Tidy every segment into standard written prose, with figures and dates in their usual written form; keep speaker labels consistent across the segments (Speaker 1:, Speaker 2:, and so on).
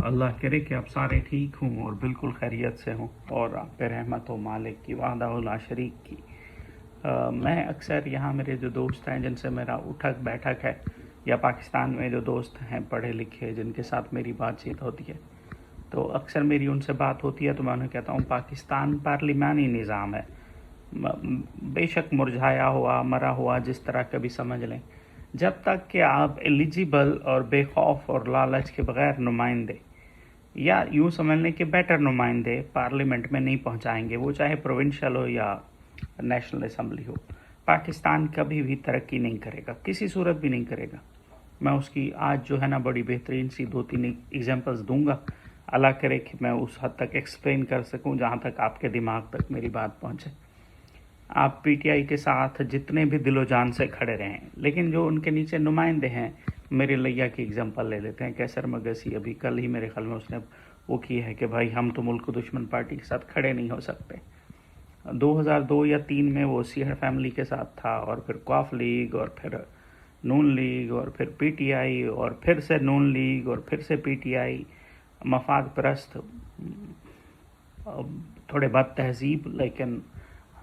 Speaker 1: اللہ کرے کہ آپ سارے ٹھیک ہوں اور بالکل خیریت سے ہوں اور آپ پہ رحمت و مالک کی وحدہ لا شریک کی۔ میں اکثر یہاں میرے جو دوست ہیں جن سے میرا اٹھک بیٹھک ہے، یا پاکستان میں جو دوست ہیں پڑھے لکھے جن کے ساتھ میری بات چیت ہوتی ہے، تو اکثر میری ان سے بات ہوتی ہے تو میں انہیں کہتا ہوں پاکستان پارلیمانی نظام ہے، بے شک مرجھایا ہوا مرا ہوا جس طرح کا بھی سمجھ لیں، جب تک کہ آپ ایلیجیبل اور بے خوف اور لالچ کے بغیر نمائندے یا یوں سمجھ لیں کہ بیٹر نمائندے پارلیمنٹ میں نہیں پہنچائیں گے، وہ چاہے پروونشل ہو یا نیشنل اسمبلی ہو، پاکستان کبھی بھی ترقی نہیں کرے گا، کسی صورت بھی نہیں کرے گا۔ میں اس کی آج جو ہے نا بڑی بہترین سی 2-3 ایگزامپلز دوں گا، اللہ کرے کہ میں اس حد تک ایکسپلین کر سکوں جہاں تک آپ کے دماغ تک میری بات پہنچے۔ آپ پی ٹی آئی کے ساتھ جتنے بھی دل و جان سے کھڑے رہیں، لیکن جو ان کے نیچے نمائندے ہیں، میرے لیا کی ایگزامپل لے لیتے ہیں، کیسر مگسی ابھی کل ہی میرے خیال میں اس نے وہ کی ہے کہ بھائی ہم تو ملک دشمن پارٹی کے ساتھ کھڑے نہیں ہو سکتے۔ 2002 یا 3 میں وہ سیاہ فیملی کے ساتھ تھا، اور پھر قوف لیگ، اور پھر نون لیگ، اور پھر پی ٹی آئی، اور پھر سے نون لیگ، اور پھر سے پی ٹی آئی، مفاد پرست، تھوڑے بد تہذیب، لیکن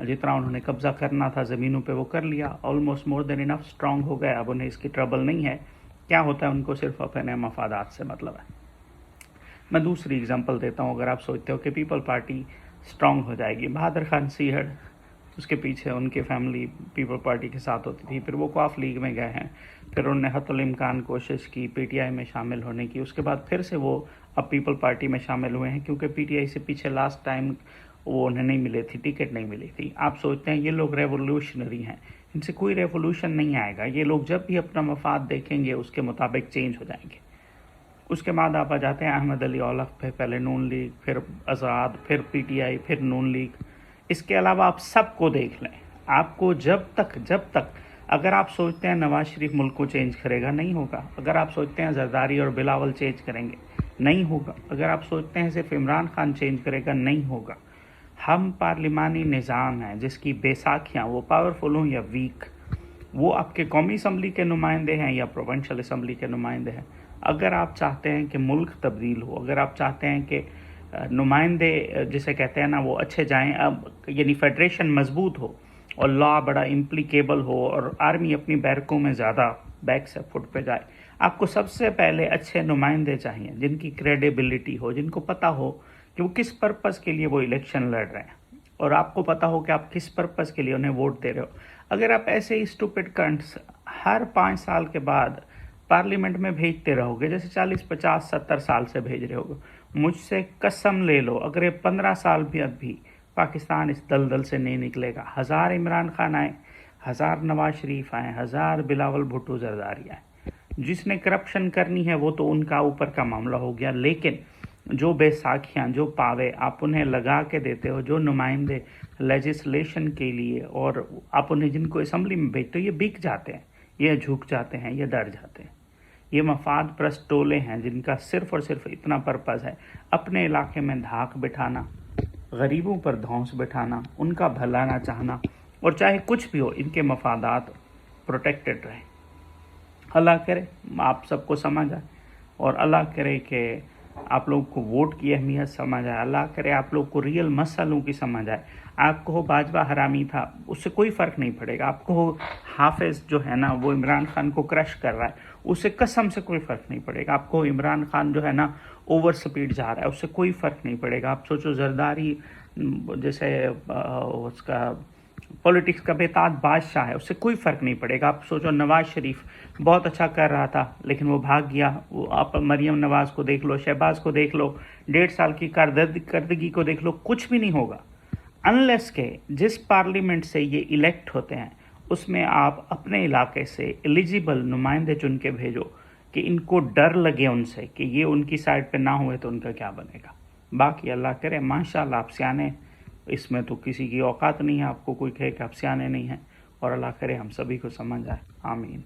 Speaker 1: جتنا انہوں نے قبضہ کرنا تھا زمینوں پہ وہ کر لیا، آلموسٹ مور دین انف اسٹرانگ ہو گئے، اب انہیں اس کی ٹربل نہیں ہے، کیا ہوتا ہے ان کو صرف اپنے مفادات سے مطلب ہے۔ میں دوسری ایگزامپل دیتا ہوں، اگر آپ سوچتے ہو کہ پیپل پارٹی اسٹرانگ ہو جائے گی، بہادر خان سیہڑ، اس کے پیچھے ان کی فیملی پیپل پارٹی کے ساتھ ہوتی تھی، پھر وہ قوف لیگ میں گئے ہیں، پھر انہوں نے حتی الامکان کوشش کی پی ٹی آئی میں شامل ہونے کی، اس کے بعد پھر سے وہ اب پیپل پارٹی میں شامل ہوئے ہیں، کیونکہ پی ٹی آئی سے پیچھے لاسٹ ٹائم وہ انہیں نہیں ملے تھی، ٹکٹ نہیں ملی تھی۔ آپ سوچتے ہیں یہ لوگ ریولوشنری ہیں، ان سے کوئی ریولوشن نہیں آئے گا، یہ لوگ جب بھی اپنا مفاد دیکھیں گے اس کے مطابق چینج ہو جائیں گے۔ اس کے بعد آپ آ جاتے ہیں احمد علی اولف پہ، پہلے نون لیگ، پھر آزاد، پھر پی ٹی آئی، پھر نون لیگ۔ اس کے علاوہ آپ سب کو دیکھ لیں، آپ کو جب تک اگر آپ سوچتے ہیں نواز شریف ملک کو چینج کرے گا، نہیں ہوگا۔ اگر آپ سوچتے ہیں زرداری اور بلاول چینج کریں گے، نہیں ہوگا۔ اگر آپ سوچتے ہیں صرف عمران خان چینج کرے گا، نہیں ہوگا۔ ہم پارلیمانی نظام ہیں جس کی بیساکھیاں، وہ پاورفل ہوں یا ویک، وہ آپ کے قومی اسمبلی کے نمائندے ہیں یا پروونشل اسمبلی کے نمائندے ہیں۔ اگر آپ چاہتے ہیں کہ ملک تبدیل ہو، اگر آپ چاہتے ہیں کہ نمائندے جسے کہتے ہیں نا وہ اچھے جائیں، یعنی فیڈریشن مضبوط ہو اور لا بڑا امپلیکیبل ہو اور آرمی اپنی بیرکوں میں زیادہ بیک سے فٹ پہ جائے، آپ کو سب سے پہلے اچھے نمائندے چاہیے جن کی کریڈیبلٹی ہو، جن کو پتہ ہو کہ وہ کس پرپس کے لیے وہ الیکشن لڑ رہے ہیں، اور آپ کو پتہ ہو کہ آپ کس پرپس کے لیے انہیں ووٹ دے رہے ہو۔ اگر آپ ایسے ہی اسٹوپڈ کنٹس ہر 5 سال کے بعد پارلیمنٹ میں بھیجتے رہو گے، جیسے 40 50 70 سال سے بھیج رہے ہوگے، مجھ سے قسم لے لو اگر یہ 15 سال بھی پاکستان اس دلدل سے نہیں نکلے گا، 1000 عمران خان آئے، 1000 نواز شریف آئے، 1000 بلاول بھٹو زرداری آئے، جس نے کرپشن کرنی ہے وہ تو ان کا اوپر کا معاملہ ہو گیا، لیکن جو بیساکھیاں، جو پاوے آپ انہیں لگا کے دیتے ہو، جو نمائندے لیجسلیشن کے لیے، اور آپ انہیں جن کو اسمبلی میں بھیجتے ہو، یہ بک جاتے ہیں، یہ جھک جاتے ہیں، یہ ڈر جاتے ہیں۔ یہ مفاد پرست ٹولے ہیں جن کا صرف اور صرف اتنا پرپز ہے اپنے علاقے میں دھاک بٹھانا، غریبوں پر دھونس بٹھانا، ان کا بھلا نہ چاہنا، اور چاہے کچھ بھی ہو ان کے مفادات پروٹیکٹڈ رہیں۔ اللہ کرے آپ سب کو سمجھ آئے، اور اللہ کرے کہ آپ لوگ کو ووٹ کی اہمیت سمجھ آئے، اللہ کرے آپ لوگ کو ریئل مسئلوں کی سمجھ آئے۔ آپ کو ہو باجوہ حرامی تھا، اس سے کوئی فرق نہیں پڑے گا۔ آپ کو ہو حافظ جو ہے نا وہ عمران خان کو کرش کر رہا ہے، اس سے قسم سے کوئی فرق نہیں پڑے گا۔ آپ کو عمران خان جو ہے نا اوور سپیڈ جا رہا ہے، اس سے کوئی فرق نہیں پڑے گا۔ آپ سوچو زرداری جیسے اس کا پولیٹکس کا بےتاج بادشاہ ہے، اس سے کوئی فرق نہیں پڑے گا۔ آپ سوچو نواز شریف بہت اچھا کر رہا تھا لیکن وہ بھاگ گیا، وہ آپ مریم نواز کو دیکھ لو، شہباز کو دیکھ لو، 1.5 سال کی کارکردگی کو دیکھ لو، کچھ بھی نہیں ہوگا انلیس کہ جس پارلیمنٹ سے یہ الیکٹ ہوتے ہیں اس میں آپ اپنے علاقے سے ایلیجیبل نمائندے چن کے بھیجو کہ ان کو ڈر لگے ان سے کہ یہ ان کی سائڈ پہ نہ ہوئے تو ان کا کیا بنے گا۔ باقی اللہ کرے ماشاءاللہ آپ سیانے، اس میں تو کسی کی اوقات نہیں ہے آپ کو کوئی کہے کہ آپ سیانے نہیں ہیں، اور اللہ کرے ہم سبھی کو سمجھ آئے، آمین۔